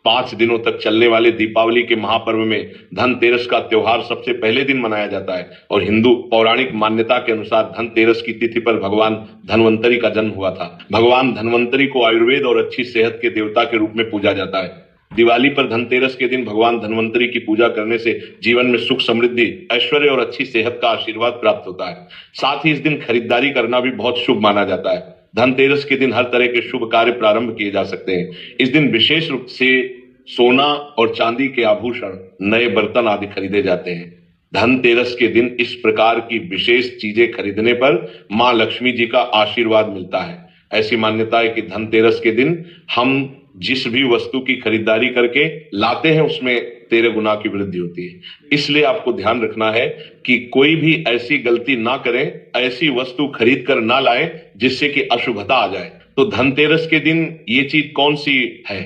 5 दिनों तक चलने वाले दीपावली के महापर्व में धनतेरस का त्योहार सबसे पहले दिन मनाया जाता है और हिंदू पौराणिक मान्यता के अनुसार धनतेरस की तिथि पर भगवान धन्वंतरी का जन्म हुआ था। भगवान धन्वंतरी को आयुर्वेद और अच्छी सेहत के देवता के रूप में पूजा जाता है। दिवाली पर धनतेरस के दिन भगवान धन्वंतरी की पूजा करने से जीवन में सुख समृद्धि ऐश्वर्य और अच्छी सेहत का आशीर्वाद प्राप्त होता है। साथ ही इस दिन खरीदारी करना भी बहुत शुभ माना जाता है। धनतेरस के दिन हर तरह के शुभ कार्य प्रारंभ किए जा सकते हैं। इस दिन विशेष रूप से सोना और चांदी के आभूषण, नए बर्तन आदि खरीदे जाते हैं। धनतेरस के दिन इस प्रकार की विशेष चीजें खरीदने पर मां लक्ष्मी जी का आशीर्वाद मिलता है। ऐसी मान्यता है कि धनतेरस के दिन हम जिस भी वस्तु की खरीदारी करके लाते हैं उसमें 13 गुना की वृद्धि होती है। इसलिए आपको ध्यान रखना है कि कोई भी ऐसी गलती ना करें, ऐसी वस्तु खरीद कर ना लाएं जिससे कि अशुभता आ जाए। तो धनतेरस के दिन ये चीज कौन सी है,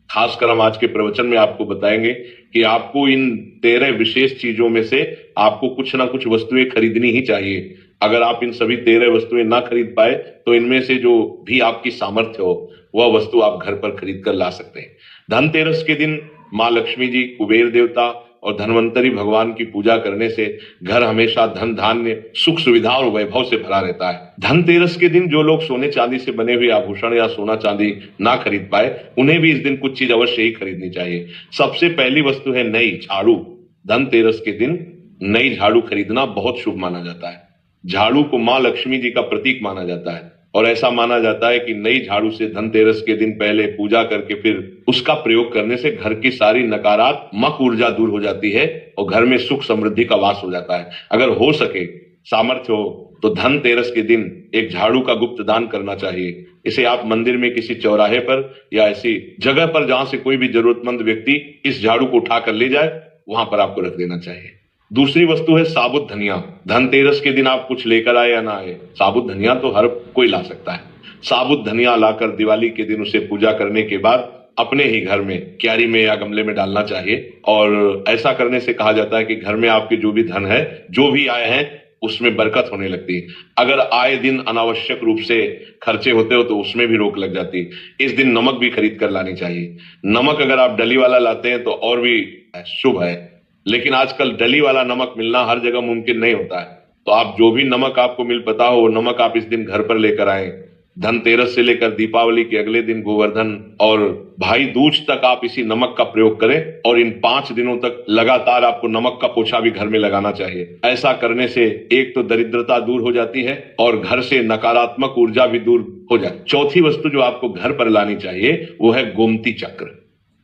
खासकर हम आज के प्रवचन में आपको बताएंगे कि आपको इन 13 विशेष चीजों में से आपको कुछ ना कुछ वस्तुएं खरीदनी ही चाहिए। अगर आप इन सभी 13 वस्तुएं ना खरीद पाए तो इनमें से जो भी आपकी सामर्थ्य हो वह वस्तु आप घर पर खरीद कर ला सकते हैं। धनतेरस के दिन मां लक्ष्मी जी, कुबेर देवता और धन्वंतरी भगवान की पूजा करने से घर हमेशा धन धान्य, सुख सुविधा और वैभव से भरा रहता है। धनतेरस के दिन जो लोग सोने चांदी से बने हुए आभूषण या सोना चांदी ना खरीद पाए उन्हें भी इस दिन कुछ चीज अवश्य ही खरीदनी चाहिए। सबसे पहली वस्तु है नई झाड़ू। धनतेरस के दिन नई झाड़ू खरीदना बहुत शुभ माना जाता है। झाड़ू को मां लक्ष्मी जी का प्रतीक माना जाता है और ऐसा माना जाता है कि नई झाड़ू से धनतेरस के दिन पहले पूजा करके फिर उसका प्रयोग करने से घर की सारी नकारात्मक ऊर्जा दूर हो जाती है और घर में सुख समृद्धि का वास हो जाता है। अगर हो सके, सामर्थ्य हो तो धनतेरस के दिन एक झाड़ू का गुप्त दान करना चाहिए। इसे आप मंदिर में किसी चौराहे पर या ऐसी जगह पर जहां से कोई भी जरूरतमंद व्यक्ति इस झाड़ू को उठाकर ले जाए वहां पर आपको रख देना चाहिए। दूसरी वस्तु है साबुत धनिया। धनतेरस के दिन आप कुछ लेकर आए या ना आए, साबुत धनिया तो हर कोई ला सकता है। साबुत धनिया लाकर दिवाली के दिन उसे पूजा करने के बाद अपने ही घर में क्यारी में या गमले में डालना चाहिए और ऐसा करने से कहा जाता है कि घर में आपके जो भी धन है, जो भी आए हैं, उसमें बरकत होने लगती है। अगर आए दिन अनावश्यक रूप से खर्चे होते हो तो उसमें भी रोक लग जाती है। इस दिन नमक भी खरीद कर लानी चाहिए। नमक अगर आप डली वाला लाते हैं तो और भी शुभ है, लेकिन आजकल डली वाला नमक मिलना हर जगह मुमकिन नहीं होता है। तो आप जो भी नमक आपको मिल पता हो वो नमक आप इस दिन घर पर लेकर आए। धनतेरस से लेकर दीपावली के अगले दिन गोवर्धन और भाई दूज तक आप इसी नमक का प्रयोग करें और इन 5 दिनों तक लगातार आपको नमक का पोछा भी घर में लगाना चाहिए। ऐसा करने से एक तो दरिद्रता दूर हो जाती है और घर से नकारात्मक ऊर्जा भी दूर हो जाए। चौथी वस्तु जो आपको घर पर लानी चाहिए वो है गोमती चक्र।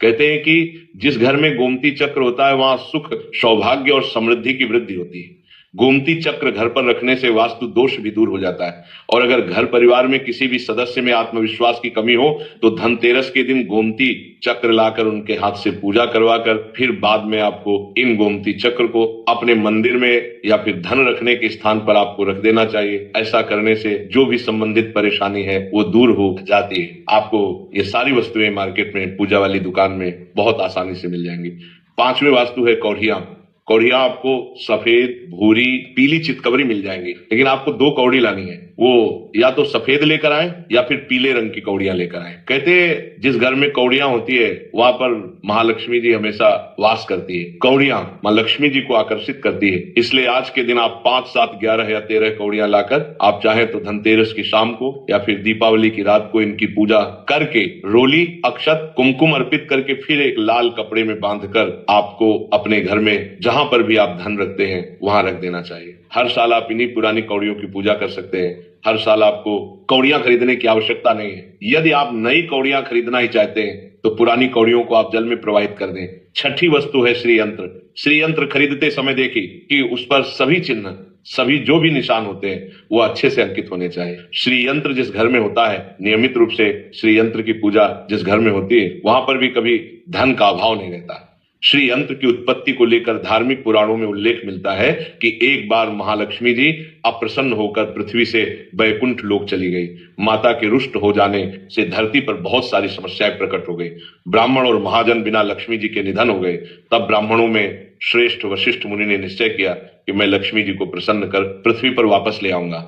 कहते हैं कि जिस घर में गोमती चक्र होता है वहां सुख, सौभाग्य और समृद्धि की वृद्धि होती है। गोमती चक्र घर पर रखने से वास्तु दोष भी दूर हो जाता है और अगर घर परिवार में किसी भी सदस्य में आत्मविश्वास की कमी हो तो धनतेरस के दिन गोमती चक्र लाकर उनके हाथ से पूजा करवाकर फिर बाद में आपको इन गोमती चक्र को अपने मंदिर में या फिर धन रखने के स्थान पर आपको रख देना चाहिए। ऐसा करने से जो भी संबंधित परेशानी है वो दूर हो जाती है। आपको ये सारी वस्तुएं मार्केट में, पूजा वाली दुकान में बहुत आसानी से मिल जाएंगी। 5वीं वास्तु है कौड़ियां। कौड़ियां आपको सफेद, भूरी, पीली चितकबरी मिल जाएंगी, लेकिन आपको 2 कौड़ी लानी है। वो या तो सफेद लेकर आए या फिर पीले रंग की कौड़ियां लेकर आए। कहते हैं जिस घर में कौड़ियां होती है वहां पर महालक्ष्मी जी हमेशा वास करती है। कौड़ियां मां लक्ष्मी जी को आकर्षित करती है। इसलिए आज के दिन आप 5, 7, 11 या 13 कौड़ियां लाकर आप चाहे तो धनतेरस की शाम को या फिर दीपावली की रात को इनकी पूजा करके रोली, अक्षत, कुमकुम अर्पित करके फिर एक लाल कपड़े में बांधकर आपको अपने घर में जहां पर भी आप धन रखते हैं वहां रख देना चाहिए। हर साल आप इन्हीं पुरानी कौड़ियों की पूजा कर सकते हैं। हर साल आपको कौड़ियां खरीदने की आवश्यकता नहीं है। यदि आप नई कौड़ियां खरीदना ही चाहते हैं तो पुरानी कौड़ियों को आप जल में प्रवाहित कर दें। 6ठी वस्तु है श्री यंत्र। श्री यंत्र खरीदते समय देखिए कि उस पर सभी चिन्ह, सभी जो भी निशान होते हैं वो अच्छे से अंकित होने चाहिए। श्री यंत्र जिस घर में होता है, नियमित रूप से श्री यंत्र की पूजा जिस घर में होती है वहां पर भी कभी धन का अभाव नहीं रहता। श्री यंत्र की उत्पत्ति को लेकर धार्मिक पुराणों में उल्लेख मिलता है कि एक बार महालक्ष्मी जी अप्रसन्न होकर पृथ्वी से बैकुंठ लोक चली गई। माता के रुष्ट हो जाने से धरती पर बहुत सारी समस्याएं प्रकट हो गई। ब्राह्मण और महाजन बिना लक्ष्मी जी के निधन हो गए। तब ब्राह्मणों में श्रेष्ठ वशिष्ठ मुनि ने निश्चय किया कि मैं लक्ष्मी जी को प्रसन्न कर पृथ्वी पर वापस ले आऊंगा।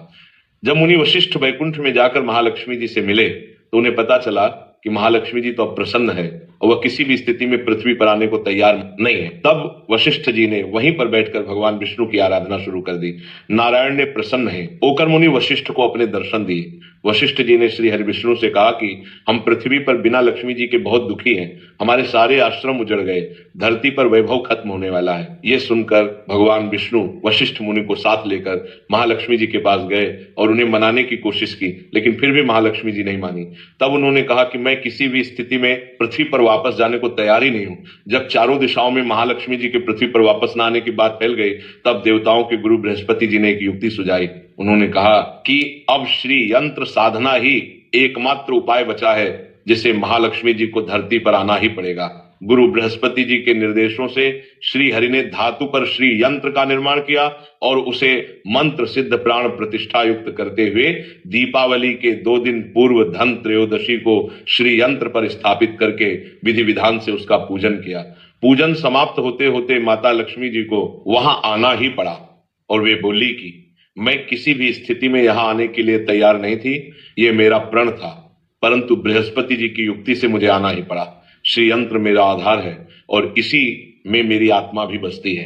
जब मुनि वशिष्ठ बैकुंठ में जाकर महालक्ष्मी जी से मिले तो उन्हें पता चला कि महालक्ष्मी जी तो अब प्रसन्न है, और वह किसी भी स्थिति में पृथ्वी पर आने को तैयार नहीं है। तब वशिष्ठ जी ने वहीं पर बैठकर भगवान विष्णु की आराधना शुरू कर दी। नारायण ने प्रसन्न है होकर मुनि वशिष्ठ को अपने दर्शन दिए। वशिष्ठ जी ने श्री हरि विष्णु से कहा कि हम पृथ्वी पर बिना लक्ष्मी जी के बहुत दुखी हैं, हमारे सारे आश्रम उजड़ गए, धरती पर वैभव खत्म होने वाला है। ये सुनकर भगवान विष्णु वशिष्ठ मुनि को साथ लेकर महालक्ष्मी जी के पास गए और उन्हें मनाने की कोशिश की, लेकिन फिर भी महालक्ष्मी जी नहीं मानी। तब उन्होंने कहा कि मैं किसी भी स्थिति में पृथ्वी पर वापस जाने को तैयार ही नहीं हूं। जब चारों दिशाओं में महालक्ष्मी जी के पृथ्वी पर वापस न आने की बात फैल गई, तब देवताओं के गुरु बृहस्पति जी ने एक युक्ति सुझाई। उन्होंने कहा कि अब श्री यंत्र साधना ही एकमात्र उपाय बचा है, जिसे महालक्ष्मी जी को धरती पर आना ही पड़ेगा। गुरु बृहस्पति जी के निर्देशों से श्री हरि ने धातु पर श्री यंत्र का निर्माण किया और उसे मंत्र सिद्ध प्राण प्रतिष्ठा युक्त करते हुए दीपावली के 2 दिन पूर्व धन त्रयोदशी को श्री यंत्र पर स्थापित करके विधि विधान से उसका पूजन किया। पूजन समाप्त होते होते माता लक्ष्मी जी को वहां आना ही पड़ा और वे बोली कि मैं किसी भी स्थिति में यहां आने के लिए तैयार नहीं थी, ये मेरा प्रण था, परंतु बृहस्पति जी की युक्ति से मुझे आना ही पड़ा। श्री यंत्र मेरा आधार है और इसी में मेरी आत्मा भी बसती है।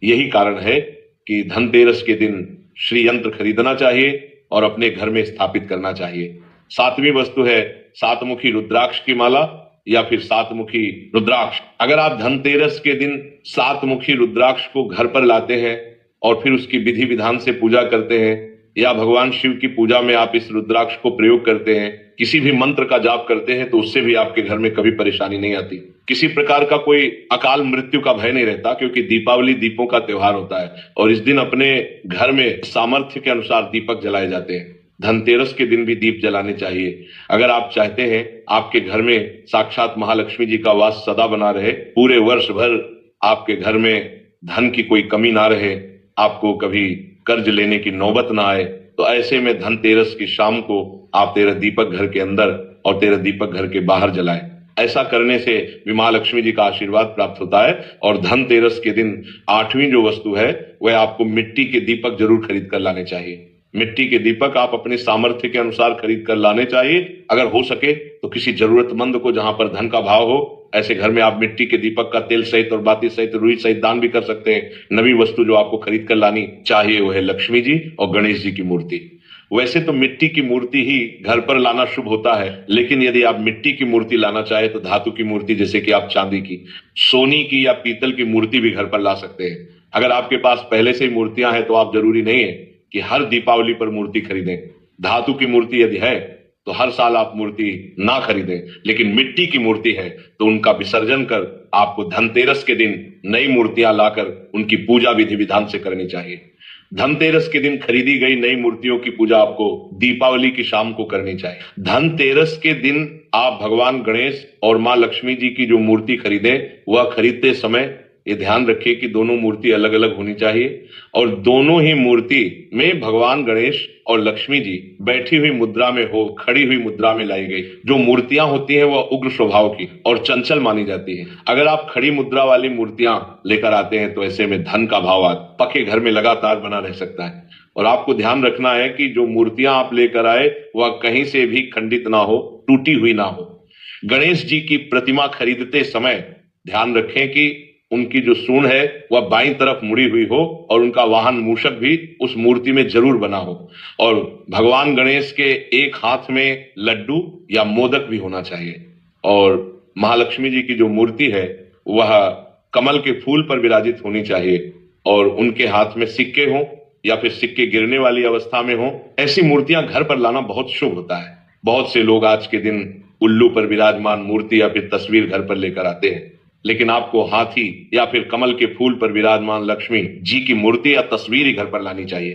यही कारण है कि धनतेरस के दिन श्री यंत्र खरीदना चाहिए और अपने घर में स्थापित करना चाहिए। 7वीं वस्तु है 7 मुखी रुद्राक्ष की माला या फिर 7 मुखी रुद्राक्ष। अगर आप धनतेरस के दिन 7 मुखी रुद्राक्ष को घर पर लाते हैं और फिर उसकी विधि विधान से पूजा करते हैं, या भगवान शिव की पूजा में आप इस रुद्राक्ष को प्रयोग करते हैं, किसी भी मंत्र का जाप करते हैं, तो उससे भी आपके घर में कभी परेशानी नहीं आती। किसी प्रकार का कोई अकाल मृत्यु का भय नहीं रहता, क्योंकि दीपावली दीपों का त्योहार होता है और इस दिन अपने घर में सामर्थ्य के अनुसार दीपक जलाए जाते हैं। धनतेरस के दिन भी दीप जलाने चाहिए। अगर आप चाहते हैं आपके घर में साक्षात महालक्ष्मी जी का वास सदा बना रहे, पूरे वर्ष भर आपके घर में धन की कोई कमी ना रहे, आपको कभी कर्ज लेने की नौबत ना आए, तो ऐसे में धनतेरस की शाम को आप 13 दीपक घर के अंदर और 13 दीपक घर के बाहर जलाएं। ऐसा करने से भी महालक्ष्मी जी का आशीर्वाद प्राप्त होता है। और धनतेरस के दिन 8वीं जो वस्तु है वह आपको मिट्टी के दीपक जरूर खरीद कर लाने चाहिए। मिट्टी के दीपक आप अपने सामर्थ्य के अनुसार खरीद कर लाने चाहिए। अगर हो सके तो किसी जरूरतमंद को, जहां पर धन का भाव हो, ऐसे घर में आप मिट्टी के दीपक का तेल सहित और बाती सहित रुई सहित दान भी कर सकते हैं। नवी वस्तु जो आपको खरीद कर लानी चाहिए वह है लक्ष्मी जी और गणेश जी की मूर्ति। वैसे तो मिट्टी की मूर्ति ही घर पर लाना शुभ होता है, लेकिन यदि आप मिट्टी की मूर्ति लाना चाहे तो धातु की मूर्ति, जैसे कि आप चांदी की, सोनी की या पीतल की मूर्ति भी घर पर ला सकते हैं। अगर आपके पास पहले से ही मूर्तियां हैं तो आप जरूरी नहीं है कि हर दीपावली पर मूर्ति खरीदें। धातु की मूर्ति यदि है तो हर साल आप मूर्ति ना खरीदें, लेकिन मिट्टी की मूर्ति है तो उनका विसर्जन कर आपको धनतेरस के दिन नई मूर्तियां लाकर उनकी पूजा विधि विधान से करनी चाहिए। धनतेरस के दिन खरीदी गई नई मूर्तियों की पूजा आपको दीपावली की शाम को करनी चाहिए। धनतेरस के दिन आप भगवान गणेश और मां लक्ष्मी जी की जो मूर्ति खरीदें, वह खरीदते समय ये ध्यान रखिए कि दोनों मूर्ति अलग अलग होनी चाहिए और दोनों ही मूर्ति में भगवान गणेश और लक्ष्मी जी बैठी हुई मुद्रा में हो, खड़ी हुई मुद्रा में लाई गई। जो मूर्तियां होती हैं वह उग्र स्वभाव की और चंचल मानी जाती है। अगर आप खड़ी मुद्रा वाली मूर्तियां लेकर आते हैं तो ऐसे में धन का भाव पक्के घर में लगातार बना रह सकता है। और आपको ध्यान रखना है कि जो मूर्तियां आप लेकर आए वह कहीं से भी खंडित ना हो, टूटी हुई ना हो। गणेश जी की प्रतिमा खरीदते समय ध्यान रखें कि उनकी जो सूंड है वह बाईं तरफ मुड़ी हुई हो और उनका वाहन मूषक भी उस मूर्ति में जरूर बना हो। और भगवान गणेश के एक हाथ में लड्डू या मोदक भी होना चाहिए। और महालक्ष्मी जी की जो मूर्ति है वह कमल के फूल पर विराजित होनी चाहिए और उनके हाथ में सिक्के हों या फिर सिक्के गिरने वाली अवस्था में हो। ऐसी मूर्तियां घर पर लाना बहुत शुभ होता है। बहुत से लोग आज के दिन उल्लू पर विराजमान मूर्ति या फिर तस्वीर घर पर लेकर आते हैं, लेकिन आपको हाथी या फिर कमल के फूल पर विराजमान लक्ष्मी जी की मूर्ति या तस्वीर ही घर पर लानी चाहिए।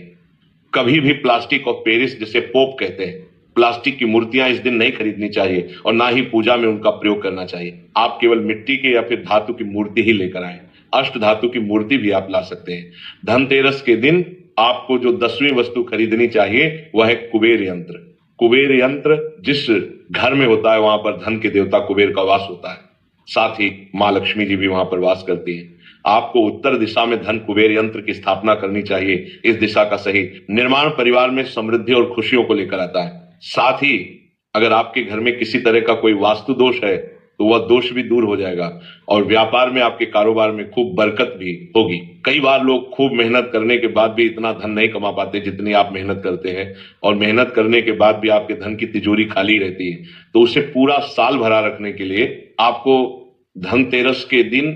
कभी भी प्लास्टिक ऑफ पेरिस, जिसे पोप कहते हैं, प्लास्टिक की मूर्तियां इस दिन नहीं खरीदनी चाहिए और ना ही पूजा में उनका प्रयोग करना चाहिए। आप केवल मिट्टी के या फिर धातु की मूर्ति ही लेकर आए। अष्ट धातु की मूर्ति भी आप ला सकते हैं। धनतेरस के दिन आपको जो 10वीं वस्तु खरीदनी चाहिए वह है कुबेर यंत्र। कुबेर यंत्र जिस घर में होता है वहां पर धन के देवता कुबेर का वास होता है, साथ ही मां लक्ष्मी जी भी वहां पर वास करती है। आपको उत्तर दिशा में धन कुबेर यंत्र की स्थापना करनी चाहिए। इस दिशा का सही निर्माण परिवार में समृद्धि और खुशियों को लेकर आता है। साथ ही अगर आपके घर में किसी तरह का कोई वास्तु दोष है तो वह दोष भी दूर हो जाएगा और व्यापार में आपके कारोबार में खूब बरकत भी होगी। कई बार लोग खूब मेहनत करने के बाद भी इतना धन नहीं कमा पाते जितनी आप मेहनत करते हैं, और मेहनत करने के बाद भी आपके धन की तिजोरी खाली रहती है। तो उसे पूरा साल भरा रखने के लिए आपको धनतेरस के दिन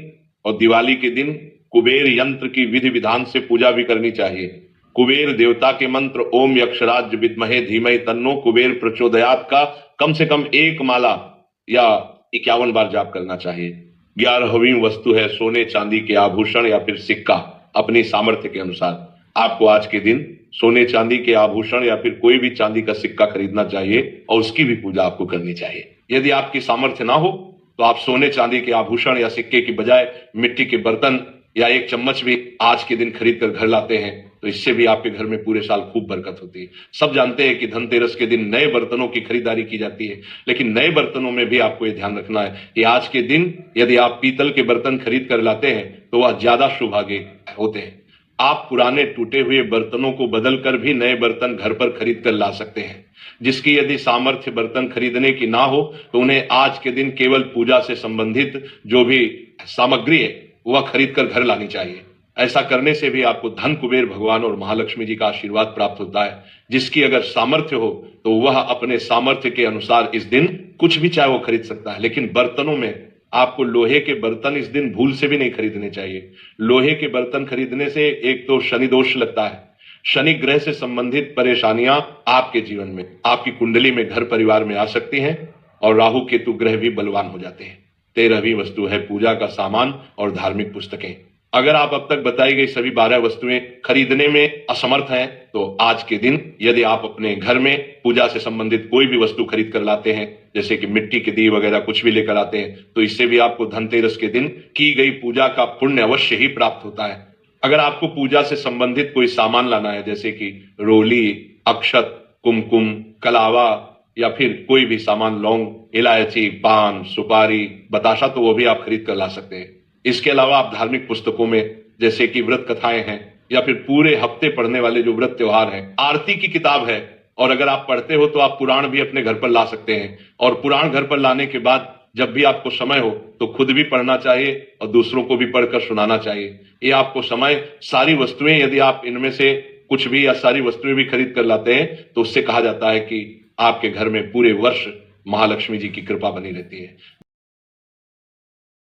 और दिवाली के दिन कुबेर यंत्र की विधि विधान से पूजा भी करनी चाहिए। कुबेर देवता के मंत्र ओम यक्षराज विद्महे धीमहि तन्नो कुबेर प्रचोदयात का कम से कम 1 माला या 51 बार जाप करना चाहिए। 11वीं वस्तु है सोने चांदी के आभूषण या फिर सिक्का। अपनी सामर्थ्य के अनुसार आपको आज के दिन सोने चांदी के आभूषण या फिर कोई भी चांदी का सिक्का खरीदना चाहिए और उसकी भी पूजा आपको करनी चाहिए। यदि आपकी सामर्थ्य ना हो तो आप सोने चांदी के आभूषण या सिक्के की बजाय मिट्टी के बर्तन या 1 चम्मच भी आज के दिन खरीद कर घर लाते हैं, तो इससे भी आपके घर में पूरे साल खूब बरकत होती है। सब जानते हैं कि धनतेरस के दिन नए बर्तनों की खरीदारी की जाती है, लेकिन नए बर्तनों में भी आपको ये ध्यान रखना है कि आज के दिन यदि आप पीतल के बर्तन खरीद कर लाते हैं तो वह ज्यादा शुभागे होते हैं। आप पुराने टूटे हुए बर्तनों को बदल कर भी नए बर्तन घर पर खरीद कर ला सकते हैं। जिसकी यदि सामर्थ्य बर्तन खरीदने की ना हो तो उन्हें आज के दिन केवल पूजा से संबंधित जो भी सामग्री है वह खरीद कर घर लानी चाहिए। ऐसा करने से भी आपको धन कुबेर भगवान और महालक्ष्मी जी का आशीर्वाद प्राप्त होता है। जिसकी अगर सामर्थ्य हो तो वह अपने सामर्थ्य के अनुसार इस दिन कुछ भी चाहे वो खरीद सकता है, लेकिन बर्तनों में आपको लोहे के बर्तन इस दिन भूल से भी नहीं खरीदने चाहिए। लोहे के बर्तन खरीदने से एक तो शनि दोष लगता है, शनि ग्रह से संबंधित परेशानियां आपके जीवन में, आपकी कुंडली में, घर परिवार में आ सकती हैं और राहु केतु ग्रह भी बलवान हो जाते हैं। 13वीं वस्तु है पूजा का सामान और धार्मिक पुस्तकें। अगर आप अब तक बताई गई सभी 12 वस्तुएं खरीदने में असमर्थ हैं तो आज के दिन यदि आप अपने घर में पूजा से संबंधित कोई भी वस्तु खरीद कर लाते हैं, जैसे कि मिट्टी के दिए वगैरह कुछ भी लेकर आते हैं, तो इससे भी आपको धनतेरस के दिन की गई पूजा का पुण्य अवश्य ही प्राप्त होता है। अगर आपको पूजा से संबंधित कोई सामान लाना है, जैसे कि रोली, अक्षत, कुमकुम, कलावा या फिर कोई भी सामान, लौंग, इलायची, पान, सुपारी, बताशा, तो वो भी आप खरीद कर ला सकते हैं। इसके अलावा आप धार्मिक पुस्तकों में जैसे कि व्रत कथाएं हैं या फिर पूरे हफ्ते पढ़ने वाले जो व्रत त्योहार हैं, आरती की किताब है, और अगर आप पढ़ते हो तो आप पुराण भी अपने घर पर ला सकते हैं। और पुराण घर पर लाने के बाद जब भी आपको समय हो तो खुद भी पढ़ना चाहिए और दूसरों को भी पढ़कर सुनाना चाहिए। ये आपको समय, सारी वस्तुएं यदि आप इनमें से कुछ भी या सारी वस्तुएं भी खरीद कर लाते हैं तो उससे कहा जाता है कि आपके घर में पूरे वर्ष महालक्ष्मी जी की कृपा बनी रहती है।